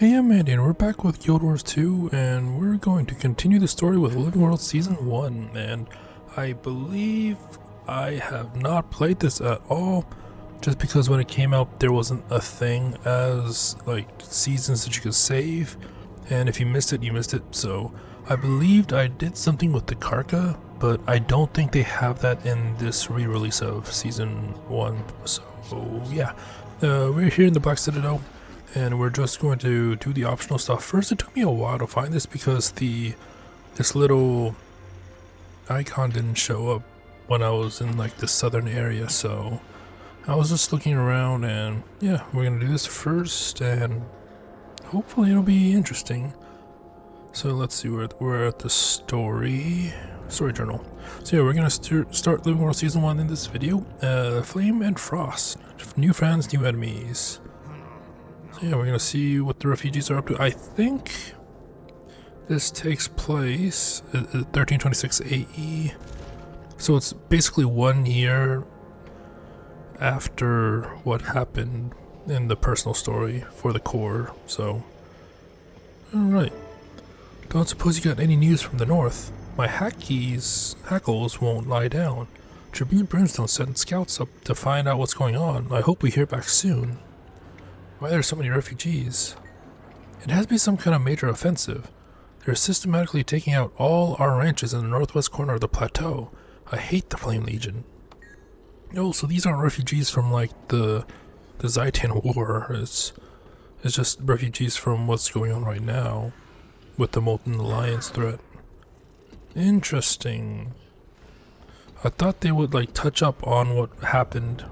Hey, I'm Andy, and we're back with Guild Wars 2, and we're going to continue the story with Living World Season 1, and I believe I have not played this at all, just because when it came out there wasn't a thing as, like, seasons that you could save, and if you missed it, you missed it, so I believed I did something with the Karka, but I don't think they have that in this re-release of Season 1, so yeah. We're here in the Black Citadel, and we're just going to do the optional stuff. First, it took me a while to find this because this little icon didn't show up when I was in like the southern area, so I was just looking around, and yeah, we're gonna do this first, and hopefully it'll be interesting. So let's see, we're at the story journal. So yeah, we're gonna start Living World Season 1 in this video. Flame and Frost. New friends, new enemies. So yeah, we're gonna see what the refugees are up to. I think this takes place at 1326 AE. So it's basically 1 year after what happened in the personal story for the core. So, alright. Don't suppose you got any news from the north. My hackles won't lie down. Tribune Brimstone sent scouts up to find out what's going on. I hope we hear back soon. Why are there so many refugees? It has to be some kind of major offensive. They're systematically taking out all our ranches in the northwest corner of the plateau. I hate the Flame Legion. Oh, so these aren't refugees from like the Zhaitan War. It's just refugees from what's going on right now with the Molten Alliance threat. Interesting. I thought they would like touch up on what happened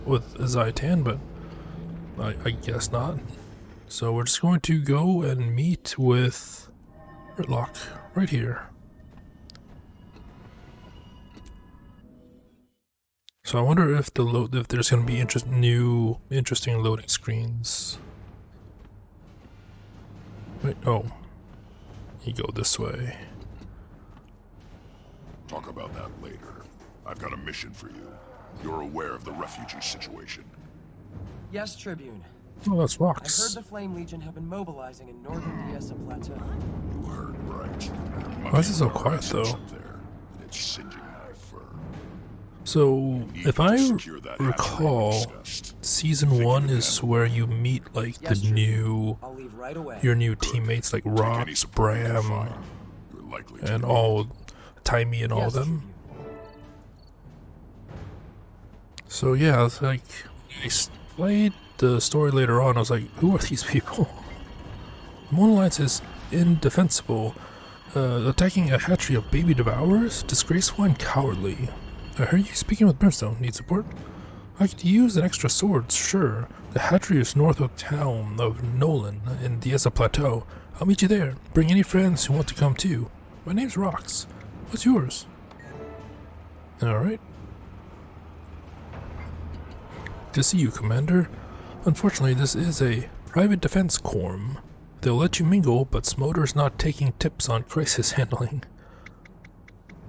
with Zhaitan, but I guess not. So we're just going to go and meet with Ritlock right here. So I wonder if if there's going to be interesting loading screens. Wait, oh, you go this way. Talk about that later. I've got a mission for you. You're aware of the refugee situation. Yes, Tribune. Oh, that's I heard rocks. the Flame Legion have been mobilizing in northern Diesa Plateau. You heard right. Why is it so quiet, though? Up there, and it's singeing my fur. So, if I Secure that recall, hatchery we discussed. Season 1 is where you meet like Yes, the new, I'll leave right away. your new teammates like Take any Rock, support you can Bram, find. You're likely to and need all, Timey and all Yes, them. Tribune. So yeah, it's like, I played the story later on, I was like, who are these people? The Molten Alliance is indefensible. Attacking a hatchery of baby devourers? Disgraceful and cowardly. I heard you speaking with Brimstone. Need support? I could use an extra sword, sure. The hatchery is north of town of Nolan in Diesa Plateau. I'll meet you there. Bring any friends who want to come too. My name's Rox. What's yours? Alright. To see you, Commander. Unfortunately, this is a private defense quorum. They'll let you mingle, but Smolder's not taking tips on crisis handling.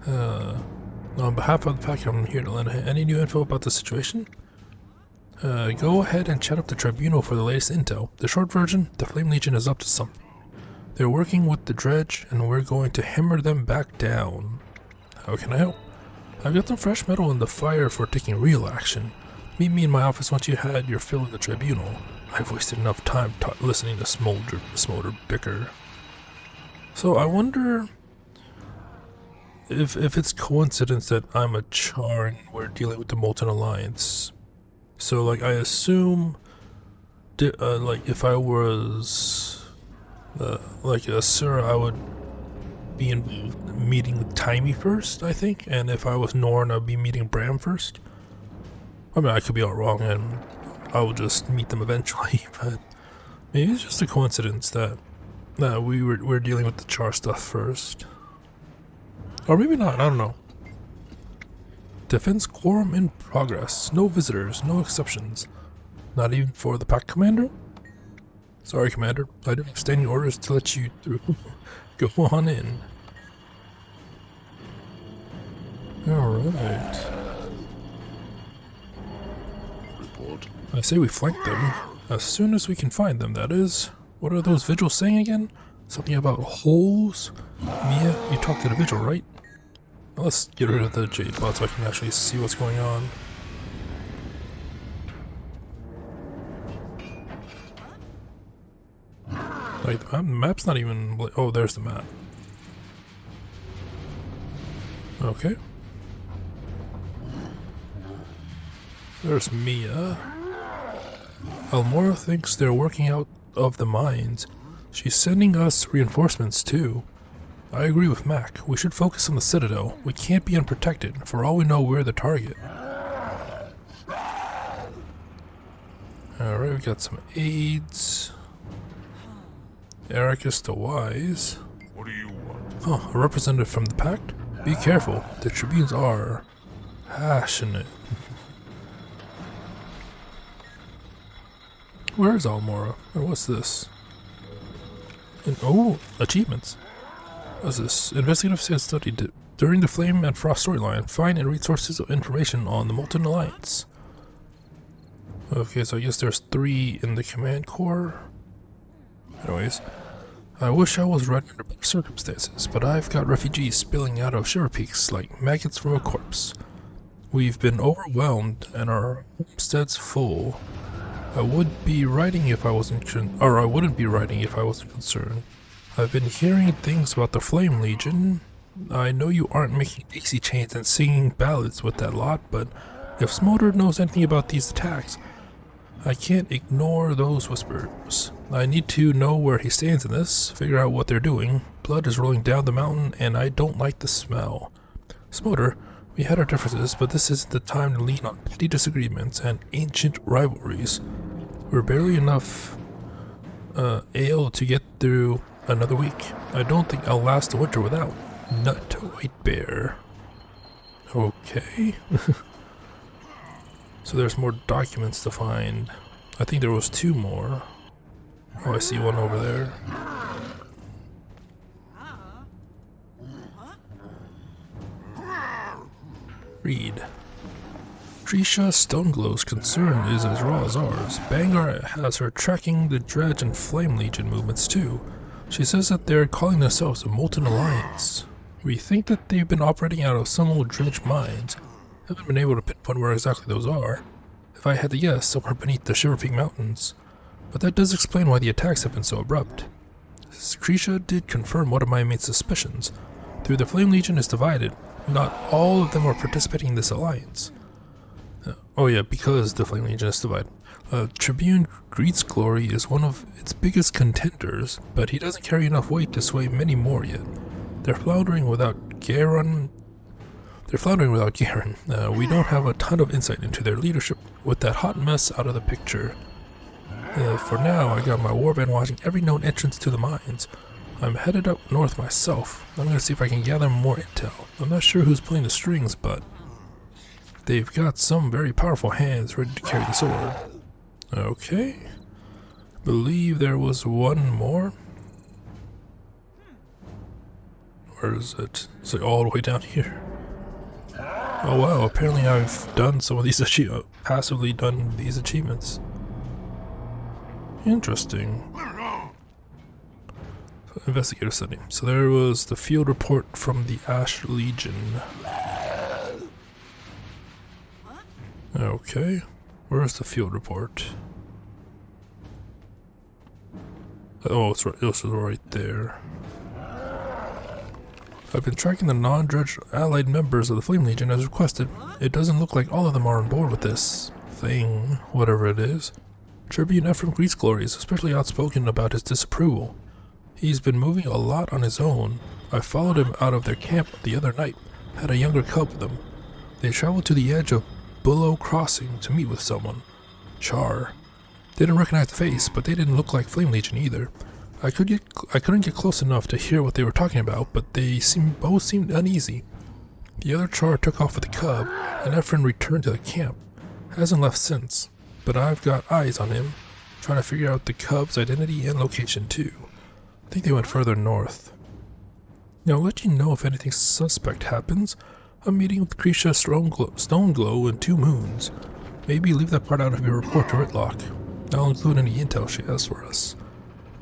On behalf of the pack, I'm here to lend any new info about the situation. Go ahead and chat up the Tribunal for the latest intel. The short version, the Flame Legion is up to something. They're working with the Dredge, and we're going to hammer them back down. How can I help? I've got some fresh metal in the fire for taking real action. Meet me in my office once you had your fill of the Tribunal. I've wasted enough time listening to Smolder bicker. So I wonder if it's coincidence that I'm a Char and we're dealing with the Molten Alliance. So like I assume, like if I was like a Asura, I would be involved meeting with Timey first, I think, and if I was Norn, I'd be meeting Bram first. I mean, I could be all wrong, and I will just meet them eventually, but maybe it's just a coincidence that we're dealing with the Char stuff first. Or maybe not, I don't know. Defense quorum in progress. No visitors, no exceptions. Not even for the pack commander? Sorry, Commander. I didn't have standing orders to let you through. Go on in. Alright. report. I say we flank them. As soon as we can find them, that is. What are those vigils saying again? Something about holes? Mia, you talked to the vigil, right? Well, let's get rid of the jade bot so I can actually see what's going on. Like, the map's not even... Oh, there's the map. Okay. There's Mia. Almora thinks they're working out of the mines. She's sending us reinforcements too. I agree with Mac. We should focus on the Citadel. We can't be unprotected. For all we know, we're the target. Alright, we got some aids. Ericus the Wise. What do you want? Huh, a representative from the Pact? Be careful. The Tribunes are passionate. Where is Almora? Or what's this? Oh, achievements. What's this? Investigative sales study during the Flame and Frost storyline. Find and read sources of information on the Molten Alliance. Okay, so I guess there's 3 in the command core. Anyways, I wish I was running under better circumstances, but I've got refugees spilling out of Shiver Peaks like maggots from a corpse. We've been overwhelmed and our homestead's full. I would be writing if I wasn't I wouldn't be writing if I wasn't concerned. I've been hearing things about the Flame Legion. I know you aren't making daisy chains and singing ballads with that lot, but if Smolder knows anything about these attacks, I can't ignore those whispers. I need to know where he stands in this, figure out what they're doing. Blood is rolling down the mountain and I don't like the smell. Smolder, we had our differences, but this isn't the time to lean on petty disagreements and ancient rivalries. We're barely enough ale to get through another week. I don't think I'll last the winter without Nut White Bear. Okay. So there's more documents to find. I think there was 2 more. Oh, I see one over there. Read. Trisha Stoneglow's concern is as raw as ours. Bangar has her tracking the Dredge and Flame Legion movements too. She says that they're calling themselves the Molten Alliance. We think that they've been operating out of some old Dredge mines. Haven't been able to pinpoint where exactly those are. If I had to guess, somewhere beneath the Shiver Peak Mountains. But that does explain why the attacks have been so abrupt. Krisha did confirm one of my main suspicions. Though the Flame Legion is divided, not all of them are participating in this alliance. Oh yeah, because the Flame Legion is divided. Tribune Greet's Glory is one of its biggest contenders, but he doesn't carry enough weight to sway many more yet. They're floundering without Garen. We don't have a ton of insight into their leadership with that hot mess out of the picture. For now, I got my warband watching every known entrance to the mines. I'm headed up north myself. I'm gonna see if I can gather more intel. I'm not sure who's pulling the strings, but they've got some very powerful hands ready to carry the sword. Okay. Believe there was one more. Where is it? It's like all the way down here. Oh wow, apparently I've done some of these passively done these achievements. Interesting. Investigative study. So there was the field report from the Ash Legion. Okay, where's the field report? Oh, it's right. It was right there. I've been tracking the non-Dredge allied members of the Flame Legion as requested. It doesn't look like all of them are on board with this thing, whatever it is. Tribune Ephraim Greet's Glory is especially outspoken about his disapproval. He's been moving a lot on his own. I followed him out of their camp the other night, had a younger cub with them. They traveled to the edge of Bullow Crossing to meet with someone. Char. They didn't recognize the face, but they didn't look like Flame Legion either. I couldn't get close enough to hear what they were talking about, but they both seemed uneasy. The other Char took off with the cub, and Ephraim returned to the camp. Hasn't left since, but I've got eyes on him, trying to figure out the cub's identity and location too. I think they went further north. Now I'll let you know if anything suspect happens. I'm meeting with Krisha Stoneglow in 2 moons. Maybe leave that part out of your report to Ritlock. I'll include any intel she has for us.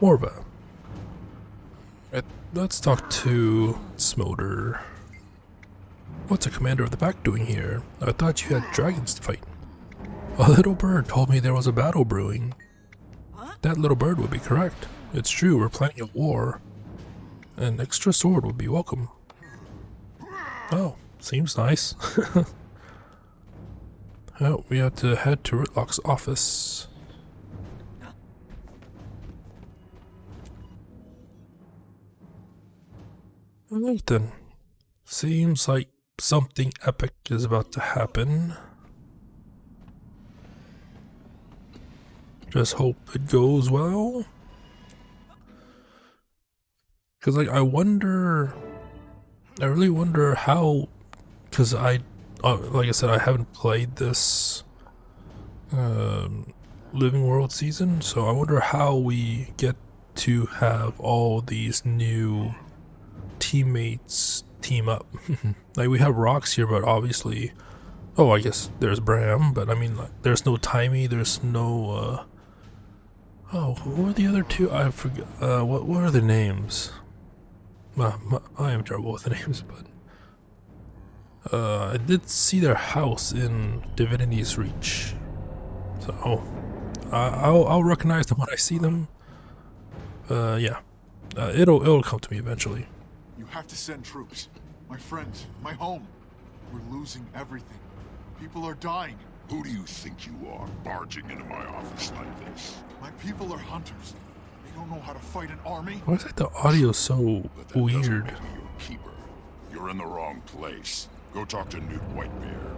Morva. Let's talk to Smolder. What's a commander of the pack doing here? I thought you had dragons to fight. A little bird told me there was a battle brewing. That little bird would be correct. It's true, we're planning a war. An extra sword would be welcome. Oh, seems nice. Oh, we have to head to Rytlock's office. Alright then. Seems like something epic is about to happen. Just hope it goes well. Cause like I really wonder how, cause like I said, I haven't played this Living World season, so I wonder how we get to have all these new teammates team up. Like we have Rox here, but obviously, oh, I guess there's Bram, but I mean, like, there's no Timey, there's no, oh, who are the other two? I forget, what are their names? I am terrible with the names, but, I did see their house in Divinity's Reach, so, I'll recognize them when I see them. Yeah, it'll come to me eventually. You have to send troops. My friends, my home. We're losing everything. People are dying. Who do you think you are, barging into my office like this? My people are hunters. They don't know how to fight an army. Why is like the audio so But that doesn't weird? make me your keeper. You're in the wrong place. Go talk to Newt Whitebear.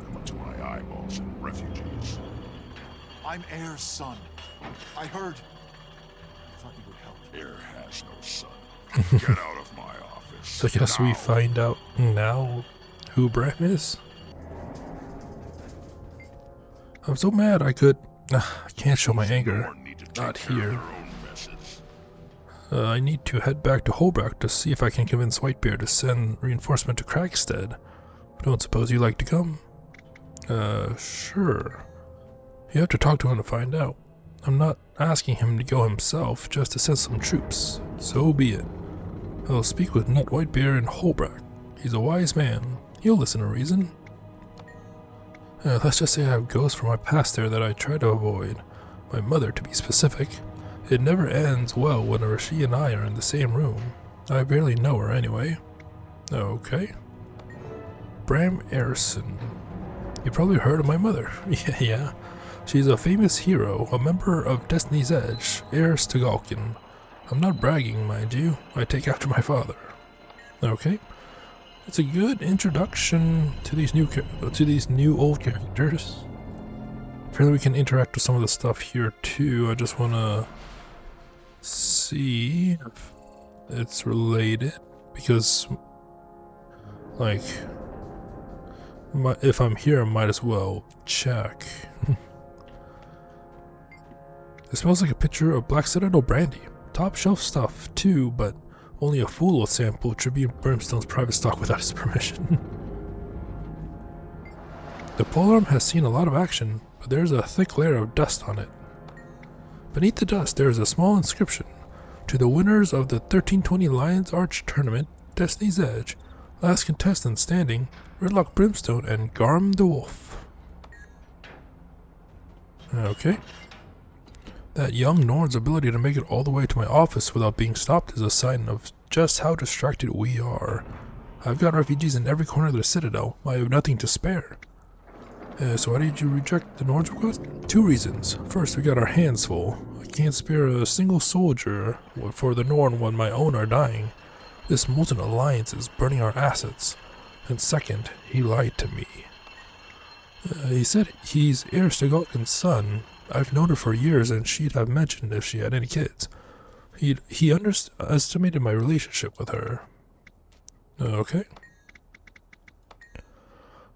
I'm up to my eyeballs in refugees. I'm Heir's son. I heard. I thought you would help. Heir has no son. Get out of my office. So I guess we now. find out now who Bram is. I'm so mad I can't show my anger. Norn need to take Not care of here. their own messes. I need to head back to Holbrook to see if I can convince Whitebeard to send reinforcement to Cragstead. Don't suppose you'd like to come? Sure. You have to talk to him to find out. I'm not asking him to go himself, just to send some troops. So be it. I'll speak with Nut Whitebeard in Holbrook. He's a wise man. He'll listen to reason. Let's just say I have ghosts from my past there that I try to avoid. My mother, to be specific. It never ends well whenever she and I are in the same room. I barely know her anyway. Okay. Bram Erison. You probably heard of my mother. Yeah. She's a famous hero, a member of Destiny's Edge, Heir Stegalkin. I'm not bragging, mind you. I take after my father. Okay. It's a good introduction to these new old characters. Apparently we can interact with some of the stuff here too. I just want to see if it's related, because like if I'm here I might as well check. It smells like a picture of Black Citadel brandy. Top shelf stuff too, but only a fool will sample Tribune Brimstone's private stock without his permission. The polearm has seen a lot of action, but there's a thick layer of dust on it. Beneath the dust there is a small inscription. To the winners of the 1320 Lions Arch Tournament, Destiny's Edge, last contestant standing, Rytlock Brimstone and Garm the Wolf. Okay. That young Norn's ability to make it all the way to my office without being stopped is a sign of just how distracted we are. I've got refugees in every corner of the Citadel. I have nothing to spare. So why did you reject the Norn's request? 2 reasons. First, we got our hands full. I can't spare a single soldier for the Norn when my own are dying. This molten alliance is burning our assets. And second, he lied to me. He said he's Heir Stegalkin's son. I've known her for years, and she'd have mentioned if she had any kids. He underestimated my relationship with her. Okay.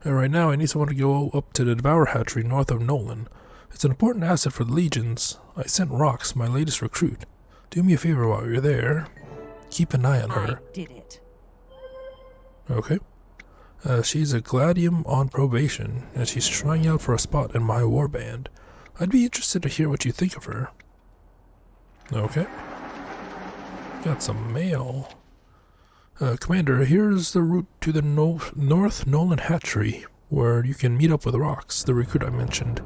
And right now, I need someone to go up to the Devour Hatchery north of Nolan. It's an important asset for the Legions. I sent Rox, my latest recruit. Do me a favor while you're there. Keep an eye on her. I did it. Okay. She's a Gladium on probation, and she's trying out for a spot in my warband. I'd be interested to hear what you think of her. Okay. got some mail. Commander, here's the route to the North Nolan Hatchery, where you can meet up with Rox, the recruit I mentioned.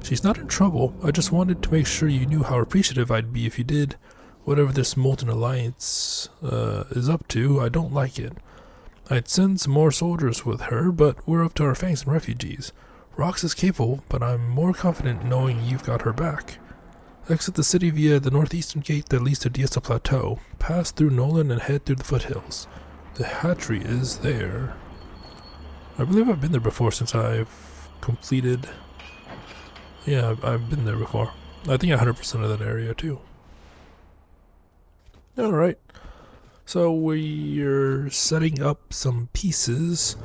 She's not in trouble. I just wanted to make sure you knew how appreciative I'd be if you did. Whatever this Molten Alliance is up to, I don't like it. I'd send some more soldiers with her, but we're up to our fangs in refugees. Rox is capable, but I'm more confident knowing you've got her back. Exit the city via the northeastern gate that leads to Diesta Plateau. Pass through Nolan and head through the foothills. The hatchery is there. I believe I've been there before since I've completed... Yeah, I've been there before. I think 100% of that area too. Alright. So we're setting up some pieces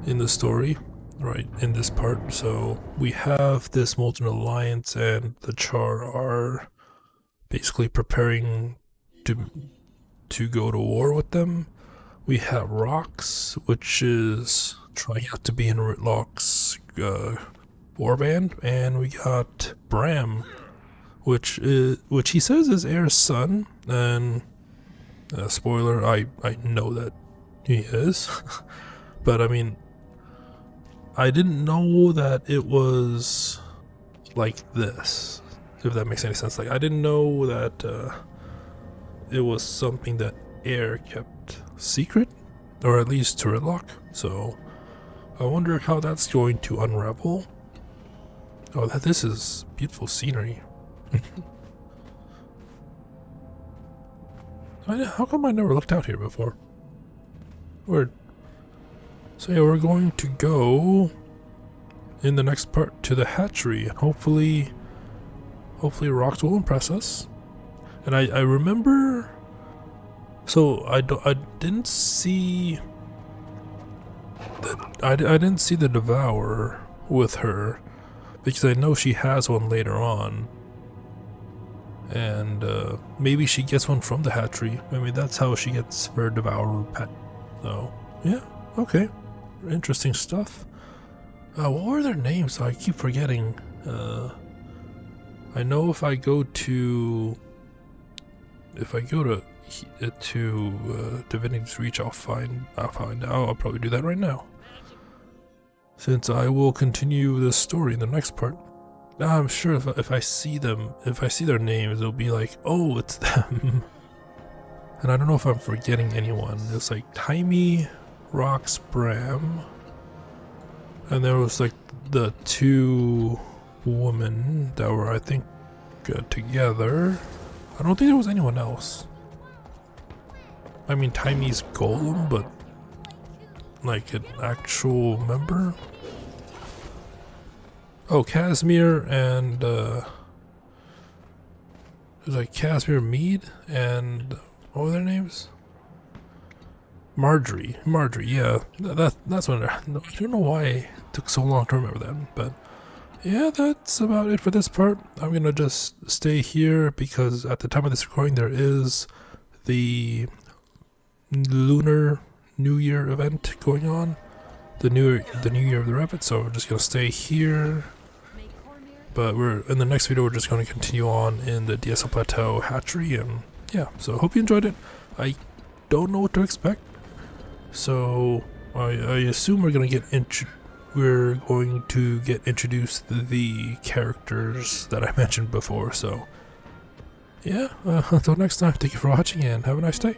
in the story, right, in this part. So we have this Molten Alliance and the Char are basically preparing to go to war with them. We have Rox, which is trying out to be in Rytlock's warband, and we got Bram, which he says is Air's son, and spoiler, I know that he is, but I mean, I didn't know that it was like this, if that makes any sense. Like, I didn't know that it was something that Air kept secret, or at least to Rytlock, so I wonder how that's going to unravel. Oh, this is beautiful scenery. How come I never looked out here before? Weird. So yeah, we're going to go in the next part to the hatchery, and hopefully Rox will impress us. And I remember, so I didn't see that I didn't see the Devourer with her, because I know she has one later on. And maybe she gets one from the hatchery. I mean, that's how she gets her Devourer pet. So, yeah, okay. Interesting stuff. What were their names? I keep forgetting. I know if I go to Divinity's Reach, I'll find out. I'll probably do that right now, since I will continue this story in the next part. I'm sure if I see their names, it'll be like, oh, it's them. And I don't know if I'm forgetting anyone. It's like Taimi, Rox, Bram, and there was like the two women that were, I think, together. I don't think there was anyone else. I mean, Taimi's Golem, but like an actual member. Oh, Casimir and there's like Casimir, Mead, and what were their names? Marjorie, yeah, that's what I don't know why it took so long to remember that, but yeah, that's about it for this part. I'm gonna just stay here because at the time of this recording there is the Lunar New Year event going on, the New Year of the Rabbit. So we're just gonna stay here. But in the next video, we're just going to continue on in the Diesta Plateau hatchery, and yeah, so hope you enjoyed it. I don't know what to expect, so I assume we're going to get introduced to the characters that I mentioned before. So yeah, until next time, thank you for watching and have a nice day.